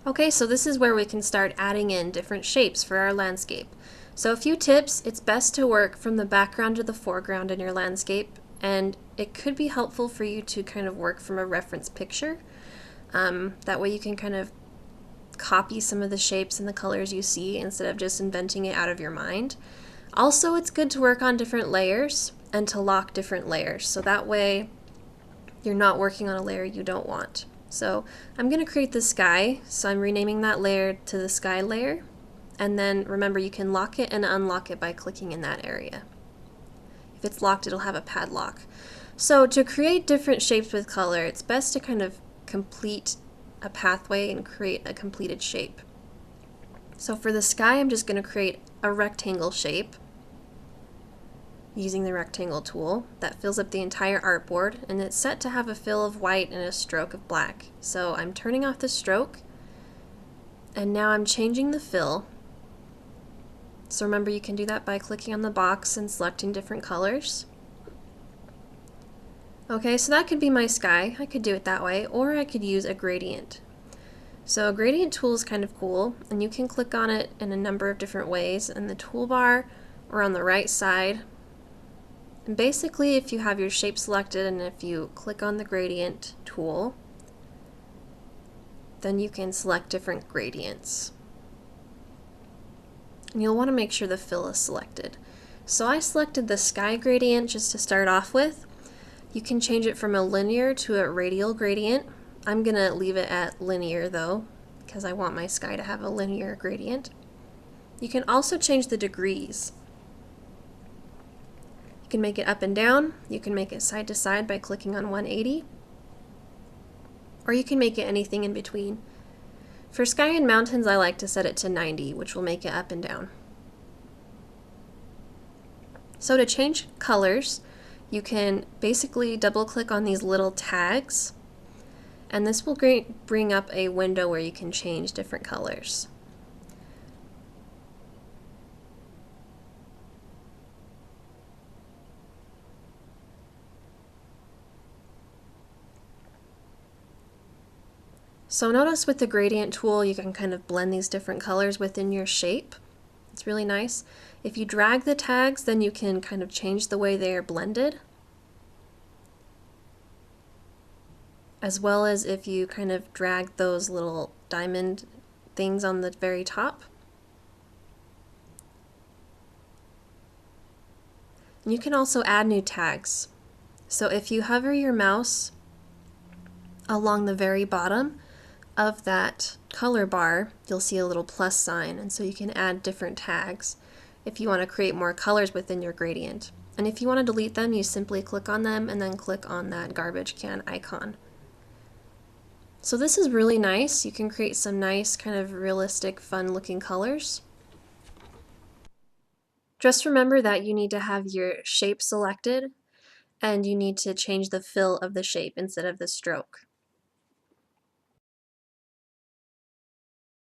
Okay, so this is where we can start adding in different shapes for our landscape. So a few tips: it's best to work from the background to the foreground in your landscape, and it could be helpful for you to kind of work from a reference picture. That way you can kind of copy some of the shapes and the colors you see instead of just inventing it out of your mind. Also, it's good to work on different layers and to lock different layers, so that way you're not working on a layer you don't want. So I'm going to create the sky, so I'm renaming that layer to the sky layer. And then remember, you can lock it and unlock it by clicking in that area. If it's locked, it'll have a padlock. So to create different shapes with color, it's best to kind of complete a pathway and create a completed shape. So for the sky, I'm just going to create a rectangle shape using the rectangle tool that fills up the entire artboard, and it's set to have a fill of white and a stroke of black. So I'm turning off the stroke, and now I'm changing the fill. So remember, you can do that by clicking on the box and selecting different colors. Okay, so that could be my sky. I could do it that way, or I could use a gradient. So a gradient tool is kind of cool, and you can click on it in a number of different ways in the toolbar or on the right side. And basically, if you have your shape selected and if you click on the gradient tool, then you can select different gradients. And you'll want to make sure the fill is selected. So I selected the sky gradient just to start off with. You can change it from a linear to a radial gradient. I'm going to leave it at linear though, because I want my sky to have a linear gradient. You can also change the degrees. You can make it up and down, you can make it side to side by clicking on 180, or you can make it anything in between. For sky and mountains, I like to set it to 90, which will make it up and down. So to change colors, you can basically double click on these little tags, and this will bring up a window where you can change different colors. So notice with the gradient tool, you can kind of blend these different colors within your shape. It's really nice. If you drag the tags, then you can kind of change the way they are blended, as well as if you kind of drag those little diamond things on the very top. And you can also add new tags. So if you hover your mouse along the very bottom of that color bar, you'll see a little plus sign, and so you can add different tags if you want to create more colors within your gradient. And if you want to delete them, you simply click on them and then click on that garbage can icon. So this is really nice. You can create some nice kind of realistic, fun looking colors. Just remember that you need to have your shape selected, and you need to change the fill of the shape instead of the stroke.